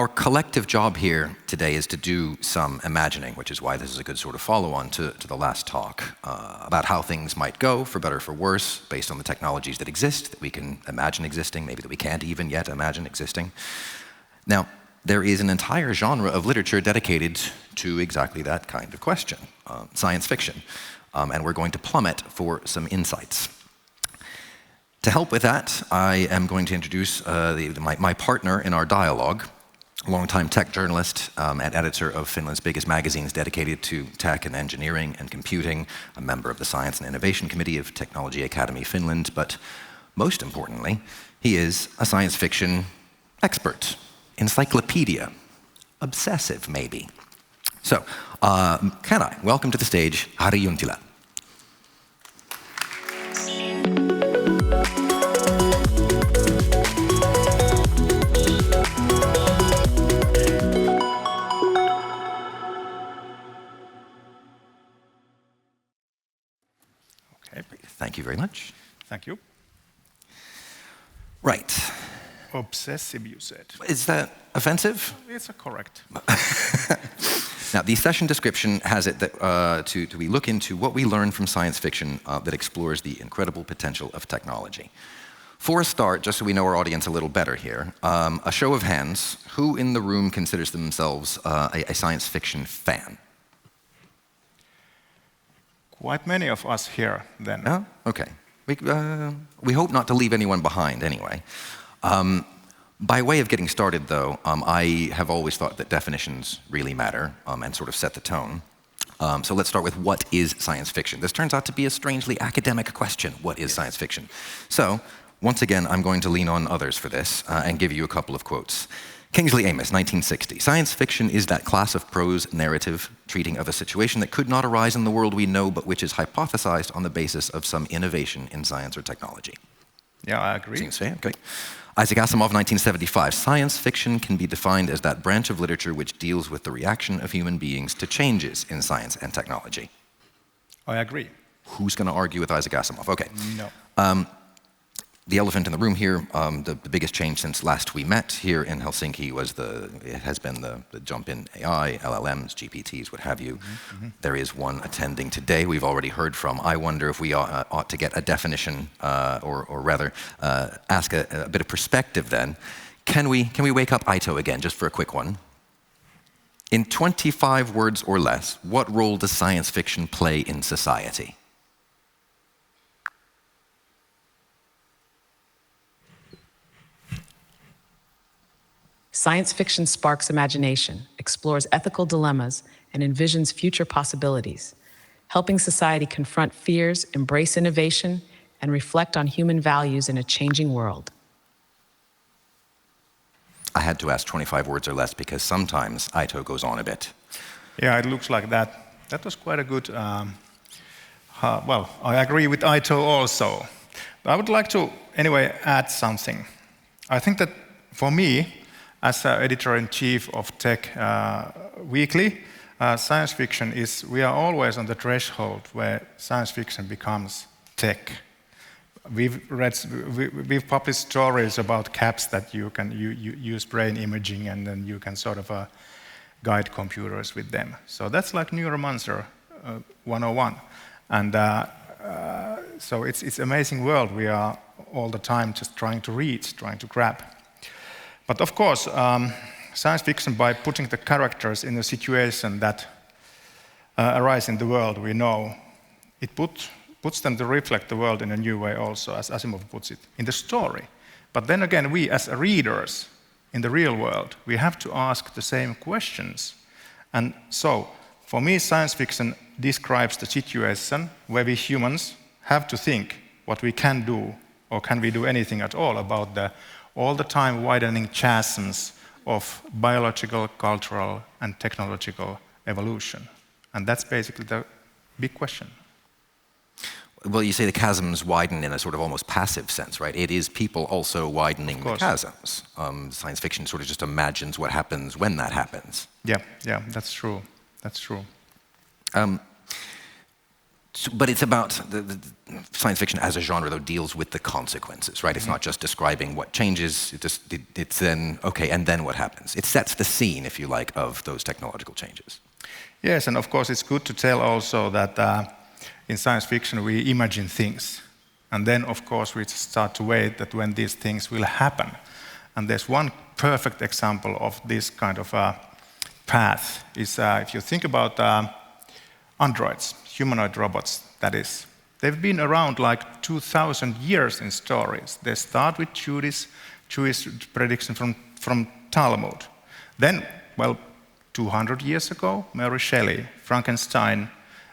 Our collective job here today is to do some imagining, which is why this is a good sort of follow-on to the last talk, about how things might go, for better or for worse, based on the technologies that exist, that we can imagine existing, maybe that we can't even yet imagine existing. Now, there is an entire genre of literature dedicated to exactly that kind of question, science fiction, and we're going to plummet for some insights. To help with that, I am going to introduce my partner in our dialogue, a longtime tech journalist and editor of Finland's biggest magazines dedicated to tech and engineering and computing, a member of the Science and Innovation Committee of Technology Academy Finland, but most importantly, he is a science fiction expert, encyclopedia, obsessive maybe. So, can I welcome to the stage Harri Junttila. Thank you very much. Thank you. Right. Obsessive, you said. Is that offensive? It's correct. Now, the session description has it that we look into what we learn from science fiction that explores the incredible potential of technology. For a start, just so we know our audience a little better here, a show of hands, who in the room considers themselves a science fiction fan? Quite many of us here, then. Oh, okay. We hope not to leave anyone behind, anyway. By way of getting started, though, I have always thought that definitions really matter and sort of set the tone. So let's start with what is science fiction? This turns out to be a strangely academic question. What is science fiction? So, once again, I'm going to lean on others for this and give you a couple of quotes. Kingsley Amis, 1960. Science fiction is that class of prose narrative treating of a situation that could not arise in the world we know, but which is hypothesized on the basis of some innovation in science or technology. Yeah, I agree. Seems fair, okay. Isaac Asimov, 1975. Science fiction can be defined as that branch of literature which deals with the reaction of human beings to changes in science and technology. I agree. Who's going to argue with Isaac Asimov? Okay. No. The elephant in the room here, the biggest change since last we met here in Helsinki has been the jump in AI, LLMs, GPTs, what have you. Mm-hmm. There is one attending today we've already heard from. I wonder if we ought to get a definition, or rather ask a bit of perspective then. Can we wake up Aito again, just for a quick one? In 25 words or less, what role does science fiction play in society? Science fiction sparks imagination, explores ethical dilemmas, and envisions future possibilities, helping society confront fears, embrace innovation, and reflect on human values in a changing world. I had to ask 25 words or less because sometimes Aito goes on a bit. Yeah, it looks like that. That was quite a good... well, I agree with Aito also. But I would like to, anyway, add something. I think that for me, as editor-in-chief of Tech Weekly, science fiction we are always on the threshold where science fiction becomes tech. We've published stories about caps that you use brain imaging and then you can sort of guide computers with them. So that's like Neuromancer 101. And so it's an amazing world we are all the time just trying to reach, trying to grab. But of course, science fiction, by putting the characters in a situation that arise in the world we know, it puts them to reflect the world in a new way also, as Asimov puts it, in the story. But then again, we as readers in the real world, we have to ask the same questions. And so, for me, science fiction describes the situation where we humans have to think what we can do, or can we do anything at all about the all the time widening chasms of biological, cultural, and technological evolution. And that's basically the big question. Well, you say the chasms widen in a sort of almost passive sense, right? It is people also widening the chasms. Science fiction sort of just imagines what happens when that happens. Yeah, that's true. That's true. But it's about the science fiction as a genre, though, deals with the consequences, right? It's not just describing what changes. It's then, okay, and then what happens? It sets the scene, if you like, of those technological changes. Yes, and of course it's good to tell also that in science fiction we imagine things. And then, of course, we start to wait that when these things will happen. And there's one perfect example of this kind of path is if you think about androids, humanoid robots, that is. They've been around like 2,000 years in stories. They start with Jewish prediction from Talmud. Then, well, 200 years ago, Mary Shelley, Frankenstein.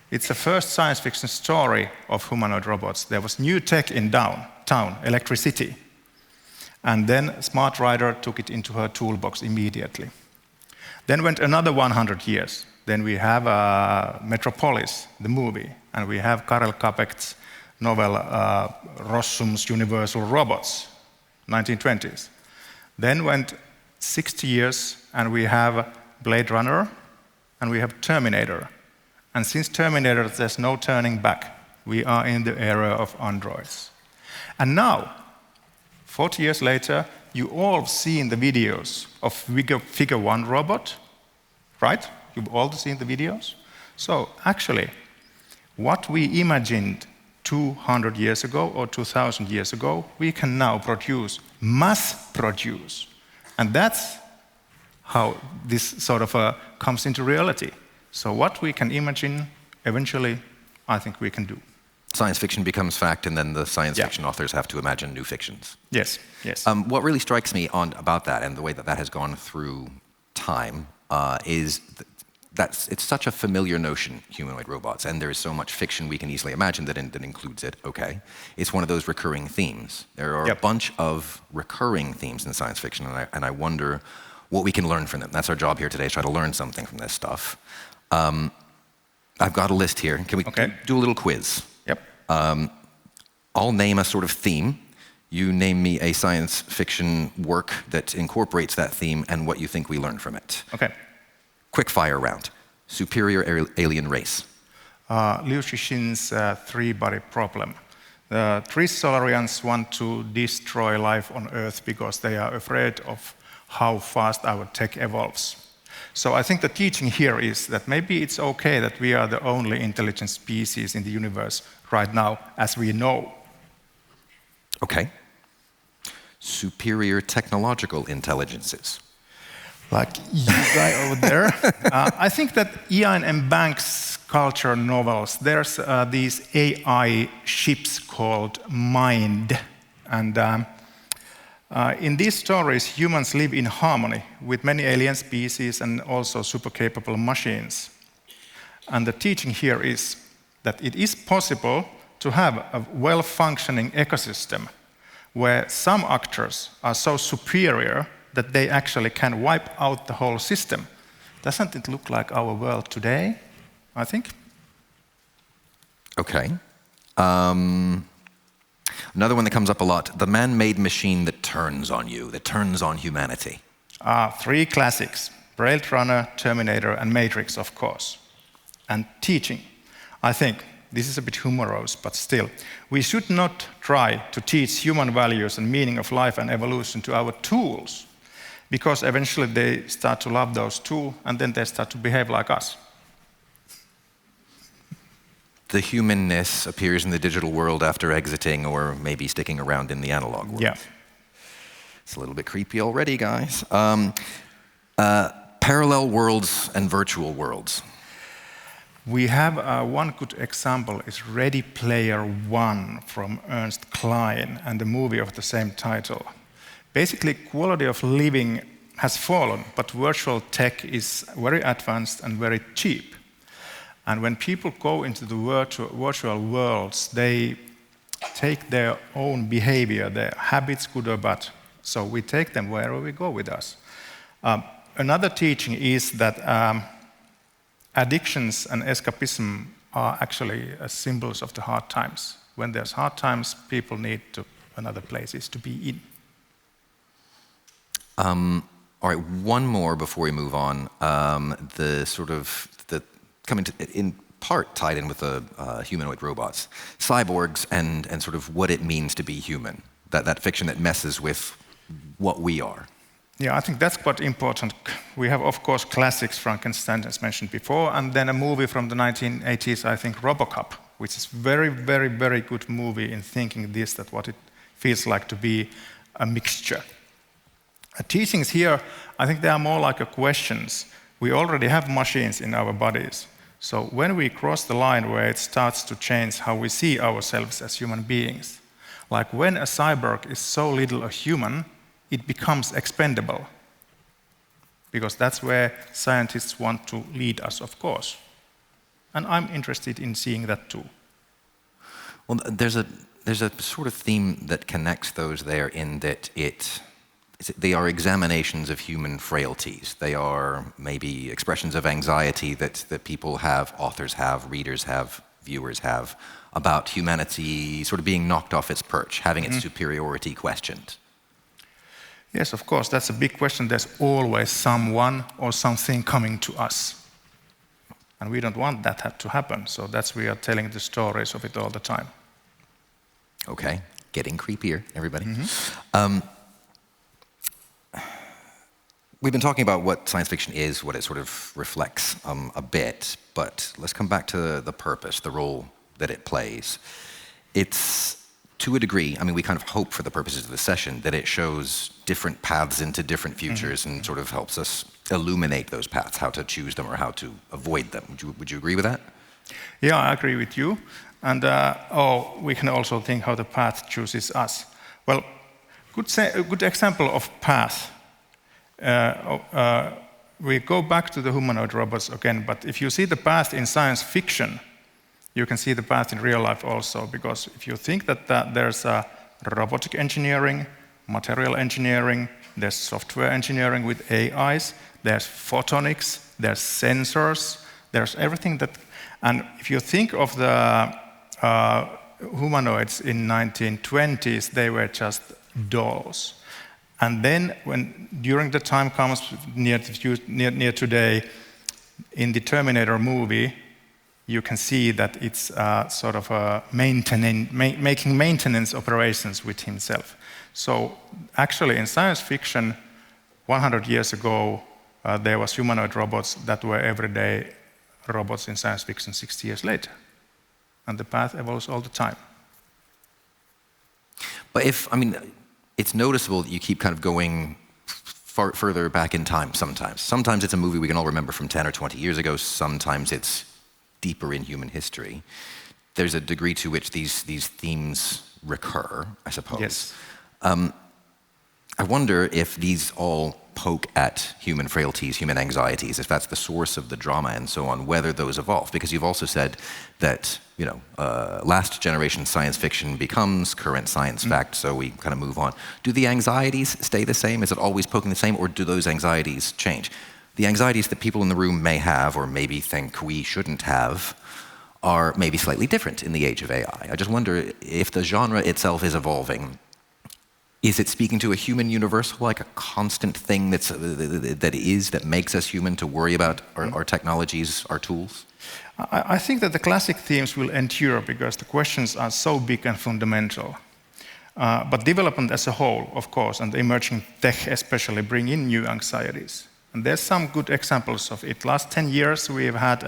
It's the first science fiction story of humanoid robots. There was new tech in town, electricity. And then Smart Rider took it into her toolbox immediately. Then went another 100 years. Then we have Metropolis, the movie, and we have Karel Capek's novel Rossum's Universal Robots, 1920s. Then went 60 years, and we have Blade Runner, and we have Terminator. And since Terminator, there's no turning back. We are in the era of androids. And now, 40 years later, you all seen the videos of Figure 1 robot, right? You've all seen the videos? So actually, what we imagined 200 years ago or 2,000 years ago, we can now produce, mass produce. And that's how this sort of comes into reality. So what we can imagine, eventually, I think we can do. Science fiction becomes fact, and then the science fiction authors have to imagine new fictions. Yes, yes. What really strikes me about that, and the way that that has gone through time, is that it's such a familiar notion, humanoid robots, and there is so much fiction we can easily imagine that includes it, okay. It's one of those recurring themes. There are a bunch of recurring themes in science fiction, and I wonder what we can learn from them. That's our job here today, is try to learn something from this stuff. I've got a list here. Can we do a little quiz? Yep. I'll name a sort of theme. You name me a science fiction work that incorporates that theme and what you think we learn from it. Okay. Quick fire round. Superior alien race. Liu Cixin's three-body problem. The three Solarians want to destroy life on Earth because they are afraid of how fast our tech evolves. So I think the teaching here is that maybe it's okay that we are the only intelligent species in the universe right now, as we know. Okay. Superior technological intelligences. Like you guy over there. I think that Ian M. Banks' culture novels, there's these AI ships called Mind. And in these stories, humans live in harmony with many alien species and also super capable machines. And the teaching here is that it is possible to have a well-functioning ecosystem where some actors are so superior that they actually can wipe out the whole system. Doesn't it look like our world today, I think? Okay. Another one that comes up a lot, the man-made machine that turns on you, that turns on humanity. Three classics, Blade Runner, Terminator, and Matrix, of course. And teaching. I think this is a bit humorous, but still, we should not try to teach human values and meaning of life and evolution to our tools, because eventually they start to love those tools, and then they start to behave like us. The humanness appears in the digital world after exiting or maybe sticking around in the analog world. Yeah. It's a little bit creepy already, guys. Parallel worlds and virtual worlds. We have one good example is Ready Player One from Ernst Cline and the movie of the same title. Basically, quality of living has fallen, but virtual tech is very advanced and very cheap. And when people go into the virtual worlds, they take their own behavior, their habits, good or bad. So we take them wherever we go with us. Another teaching is that addictions and escapism are actually symbols of the hard times. When there's hard times, people need to another places to be in. All right, one more before we move on. Coming in part tied in with the humanoid robots, cyborgs, and sort of what it means to be human. That fiction that messes with what we are. Yeah, I think that's quite important. We have, of course, classics, Frankenstein, as mentioned before, and then a movie from the 1980s, I think, RoboCop, which is very, very, very good movie in thinking this, that what it feels like to be a mixture. Teachings here, I think they are more like questions. We already have machines in our bodies. So when we cross the line where it starts to change how we see ourselves as human beings, like when a cyborg is so little a human, it becomes expendable. Because that's where scientists want to lead us, of course. And I'm interested in seeing that too. Well, there's a sort of theme that connects those there in that they are examinations of human frailties. They are maybe expressions of anxiety that people have, authors have, readers have, viewers have, about humanity sort of being knocked off its perch, having its superiority questioned. Yes, of course, that's a big question. There's always someone or something coming to us. And we don't want that to happen, so that's why we are telling the stories of it all the time. Okay, getting creepier, everybody. We've been talking about what science fiction is, what it sort of reflects a bit, but let's come back to the purpose, the role that it plays. It's, to a degree, I mean, we kind of hope for the purposes of the session that it shows different paths into different futures and sort of helps us illuminate those paths, how to choose them or how to avoid them. Would you agree with that? Yeah, I agree with you. And we can also think how the path chooses us. Well, a good example of path. We go back to the humanoid robots again, but if you see the path in science fiction, you can see the path in real life also, because if you think that there's robotic engineering, material engineering, there's software engineering with AIs, there's photonics, there's sensors, there's everything that, and if you think of the humanoids in 1920s, they were just dolls. And then during the time comes near today, in the Terminator movie, you can see that it's sort of making maintenance operations with himself. So actually in science fiction, 100 years ago, there was humanoid robots that were everyday robots in science fiction 60 years later. And the path evolves all the time. But it's noticeable that you keep kind of going further back in time sometimes. Sometimes it's a movie we can all remember from 10 or 20 years ago. Sometimes it's deeper in human history. There's a degree to which these themes recur, I suppose. Yes. I wonder if these all poke at human frailties, human anxieties, if that's the source of the drama and so on, whether those evolve. Because you've also said that, last generation science fiction becomes current science fact, so we kind of move on. Do the anxieties stay the same? Is it always poking the same, or do those anxieties change? The anxieties that people in the room may have, or maybe think we shouldn't have, are maybe slightly different in the age of AI. I just wonder if the genre itself is evolving. Is it speaking to a human universal, like a constant thing that makes us human to worry about our technologies, our tools? I think that the classic themes will endure because the questions are so big and fundamental. But development as a whole, of course, and the emerging tech especially, bring in new anxieties. And there's some good examples of it. Last 10 years, we've had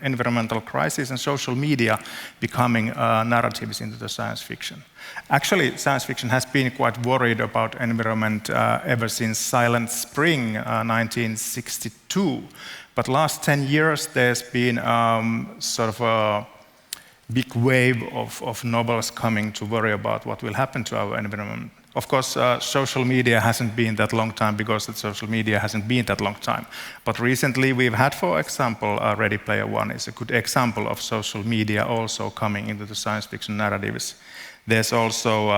environmental crisis and social media becoming narratives into the science fiction. Actually, science fiction has been quite worried about environment ever since Silent Spring, 1962. But last 10 years, there's been sort of a big wave of novels coming to worry about what will happen to our environment. Of course, social media hasn't been that long time because social media hasn't been that long time. But recently we've had, for example, Ready Player One is a good example of social media also coming into the science fiction narratives. There's also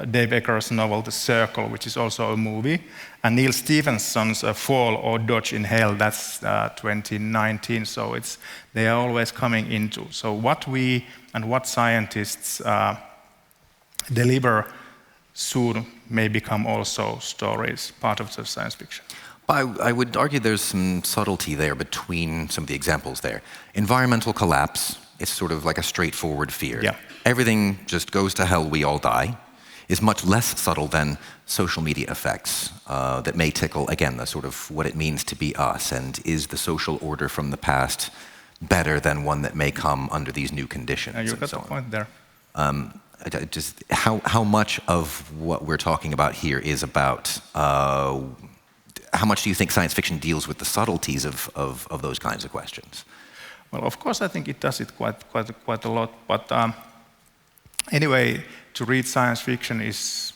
Dave Eggers' novel The Circle, which is also a movie. And Neil Stephenson's Fall or Dodge in Hell, that's 2019. So they are always coming into. So what we and what scientists deliver soon may become also stories, part of the science fiction. I would argue there's some subtlety there between some of the examples there. Environmental collapse is sort of like a straightforward fear. Yeah. Everything just goes to hell, we all die, is much less subtle than social media effects that may tickle, again, the sort of what it means to be us, and is the social order from the past better than one that may come under these new conditions. You got so the point there. Just how much of what we're talking about here is about, how much do you think science fiction deals with the subtleties of those kinds of questions? Well, of course, I think it does it quite a lot. But anyway, to read science fiction is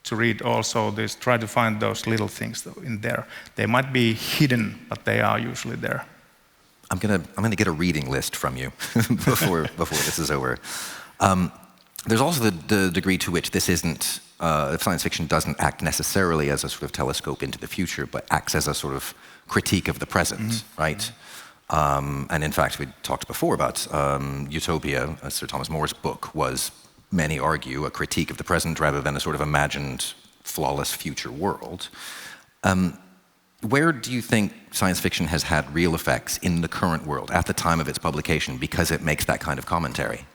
to read also this, try to find those little things in there. They might be hidden, but they are usually there. I'm gonna get a reading list from you before this is over. There's also the degree to which this isn't, science fiction doesn't act necessarily as a sort of telescope into the future, but acts as a sort of critique of the present, right? And in fact, we talked before about Utopia, Sir Thomas More's book, was, many argue, a critique of the present rather than a sort of imagined, flawless future world. Where do you think science fiction has had real effects in the current world at the time of its publication because it makes that kind of commentary?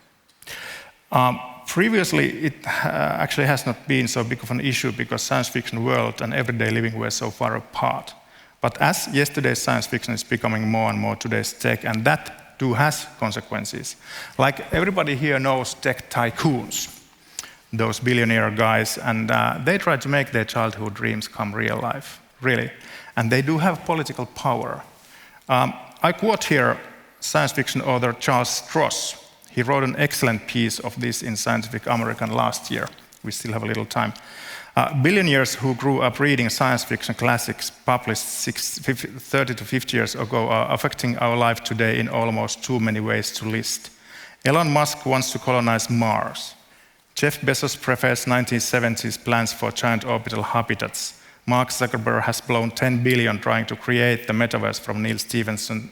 Previously, it actually has not been so big of an issue because science fiction world and everyday living were so far apart. But as yesterday's science fiction is becoming more and more today's tech, and that too has consequences. Like everybody here knows tech tycoons, those billionaire guys, and they try to make their childhood dreams come real life, really. And they do have political power. I quote here science fiction author Charles Stross. He wrote an excellent piece of this in Scientific American last year. We still have a little time. Billionaires who grew up reading science fiction classics published 30 to 50 years ago are affecting our life today in almost too many ways to list. Elon Musk wants to colonize Mars. Jeff Bezos prefers 1970s plans for giant orbital habitats. Mark Zuckerberg has blown 10 billion trying to create the metaverse from Neil Stephenson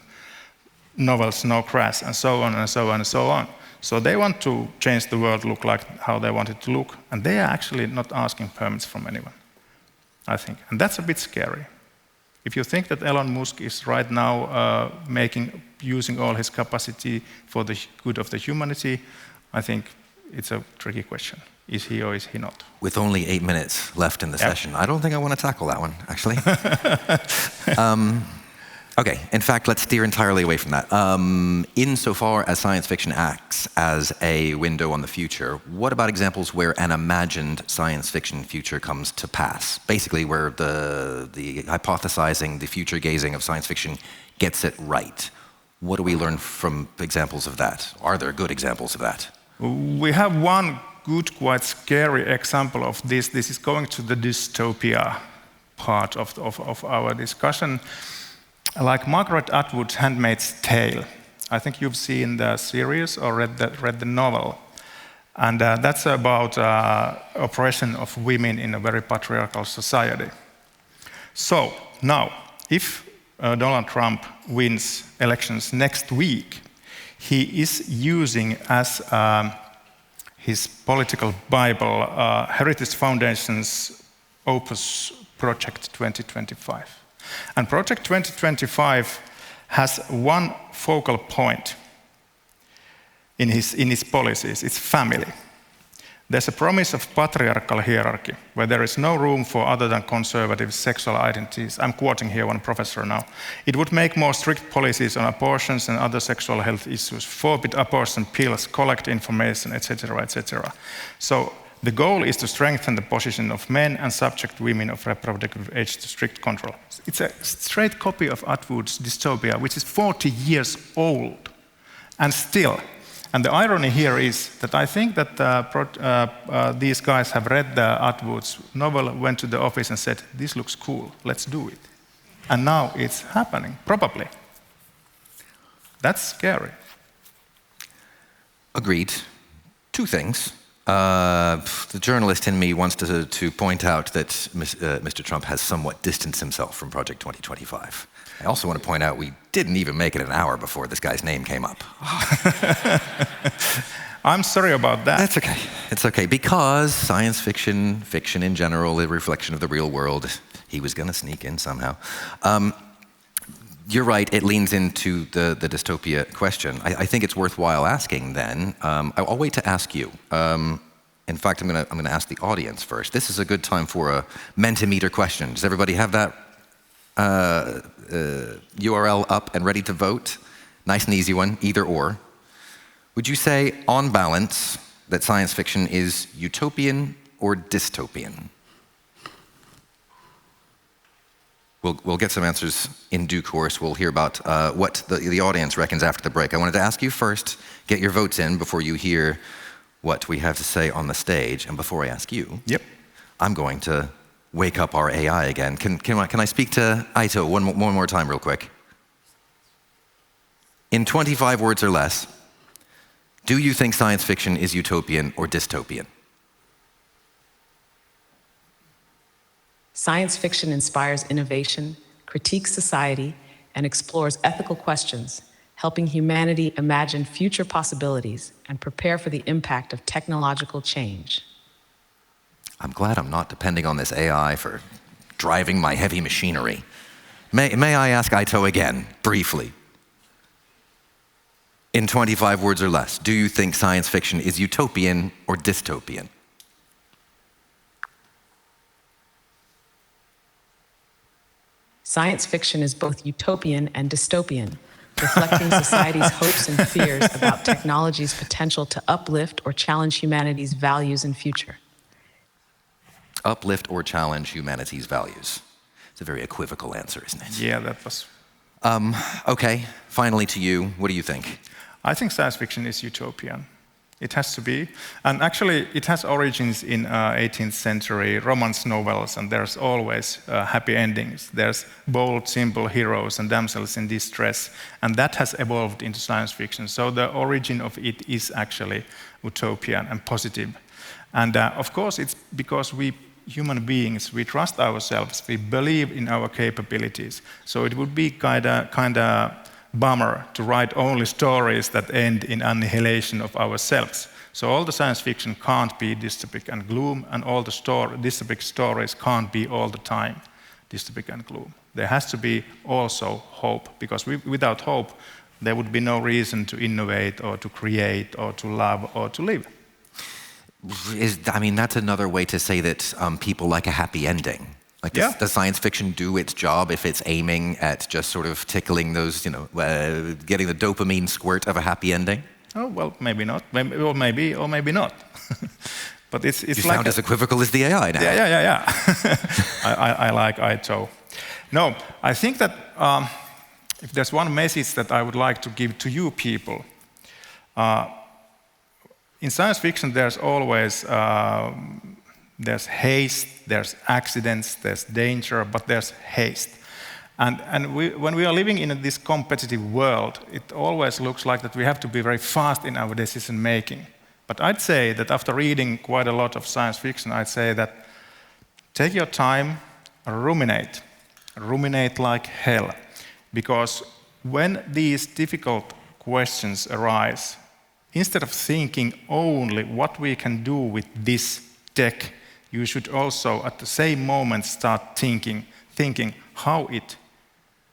novel Snow Crash, and so on and so on and so on. So they want to change the world look like how they want it to look, and they are actually not asking permits from anyone, I think. And that's a bit scary. If you think that Elon Musk is right now using all his capacity for the good of the humanity, I think it's a tricky question. Is he or is he not? With only 8 minutes left in the session, I don't think I want to tackle that one, actually. Okay, in fact, let's steer entirely away from that. Insofar as science fiction acts as a window on the future, what about examples where an imagined science fiction future comes to pass? Basically, where the hypothesizing, the future gazing of science fiction gets it right. What do we learn from examples of that? Are there good examples of that? We have one good, quite scary example of this. This is going to the dystopia part of our discussion. Like Margaret Atwood's Handmaid's Tale. I think you've seen the series or read the novel. And that's about oppression of women in a very patriarchal society. So now, if Donald Trump wins elections next week, he is using as his political Bible Heritage Foundation's Opus Project 2025. And Project 2025 has one focal point in his policies. It's family. There's a promise of patriarchal hierarchy, where there is no room for other than conservative sexual identities. I'm quoting here one professor now. It would make more strict policies on abortions and other sexual health issues, forbid abortion pills, collect information, etc., etc. So the goal is to strengthen the position of men and subject women of reproductive age to strict control. It's a straight copy of Atwood's Dystopia, which is 40 years old, and still. And the irony here is that I think that these guys have read Atwood's novel, went to the office and said, this looks cool, let's do it. And now it's happening, probably. That's scary. Agreed. Two things. The journalist in me wants to point out that Mr. Trump has somewhat distanced himself from Project 2025. I also want to point out we didn't even make it an hour before this guy's name came up. I'm sorry about that. That's okay. It's okay, because science fiction, fiction in general, a reflection of the real world, He was going to sneak in somehow. You're right, it leans into the dystopia question. I think it's worthwhile asking then. I'll wait to ask you. In fact, I'm going to ask the audience first. This is a good time for a Mentimeter question. Does everybody have that URL up and ready to vote? Nice and easy one, either or. Would you say, on balance, that science fiction is utopian or dystopian? We'll get some answers in due course. We'll hear about what the audience reckons after the break. I wanted to ask you first, get your votes in before you hear what we have to say on the stage. And before I ask you, I'm going to wake up our AI again. Can I speak to Aito one more time real quick? In 25 words or less, do you think science fiction is utopian or dystopian? Science fiction inspires innovation, critiques society, and explores ethical questions, helping humanity imagine future possibilities and prepare for the impact of technological change. I'm glad I'm not depending on this AI for driving my heavy machinery. May I ask Aito again, briefly? In 25 words or less, do you think science fiction is utopian or dystopian? Science fiction is both utopian and dystopian, reflecting society's hopes and fears about technology's potential to uplift or challenge humanity's values and future. Uplift or challenge humanity's values. It's a very equivocal answer, isn't it? Yeah, that was... Okay, finally to you, what do you think? I think science fiction is utopian. It has to be. And actually, it has origins in 18th century romance novels, and there's always happy endings. There's bold, simple heroes and damsels in distress, and that has evolved into science fiction. So the origin of it is actually utopian and positive. And of course, it's because we human beings, we trust ourselves, we believe in our capabilities. So it would be kind of bummer to write only stories that end in annihilation of ourselves. So all the science fiction can't be dystopic and gloom, and all the dystopic stories can't be all the time dystopic and gloom. There has to be also hope, because without hope, there would be no reason to innovate or to create or to love or to live. That's another way to say that people like a happy ending. Like, does science fiction do its job if it's aiming at just sort of tickling those, getting the dopamine squirt of a happy ending? Oh, well, maybe not. Or maybe not. But it's you sound as equivocal as the AI now. Yeah. I like Aito. No, I think that if there's one message that I would like to give to you people, in science fiction there's always there's haste, there's accidents, there's danger, but there's haste. And when we are living in this competitive world, it always looks like that we have to be very fast in our decision making. But I'd say that after reading quite a lot of science fiction, I'd say that take your time, ruminate like hell. Because when these difficult questions arise, instead of thinking only what we can do with this tech, you should also at the same moment start thinking how it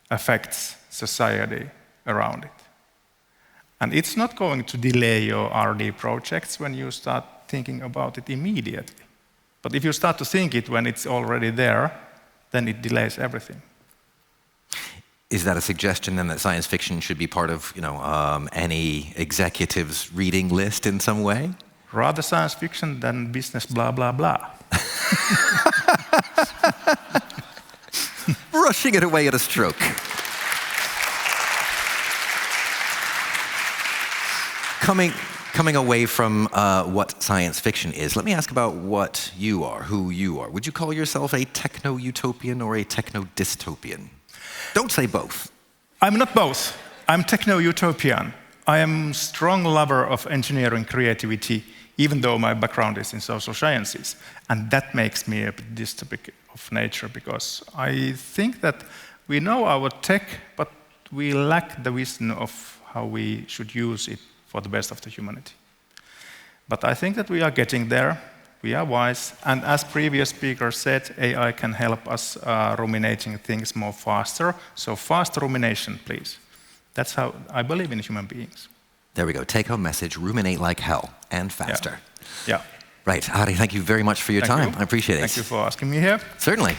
affects society around it. And it's not going to delay your R&D projects when you start thinking about it immediately. But if you start to think it when it's already there, then it delays everything. Is that a suggestion then that science fiction should be part of, any executive's reading list in some way? Rather science fiction than business blah, blah, blah. Brushing it away at a stroke. Coming away from what science fiction is, let me ask about what you are, who you are. Would you call yourself a techno-utopian or a techno-dystopian? Don't say both. I'm not both. I'm techno-utopian. I am a strong lover of engineering creativity, even though my background is in social sciences. And that makes me a bit dystopic of nature, because I think that we know our tech, but we lack the wisdom of how we should use it for the best of the humanity. But I think that we are getting there. we are wise. And as previous speaker said, AI can help us ruminating things more faster. So fast rumination, please. That's how I believe in human beings. There we go. Take-home message, ruminate like hell, and faster. Yeah. Right. Harri, thank you very much for your time. I appreciate it. Thank you for asking me here. Certainly.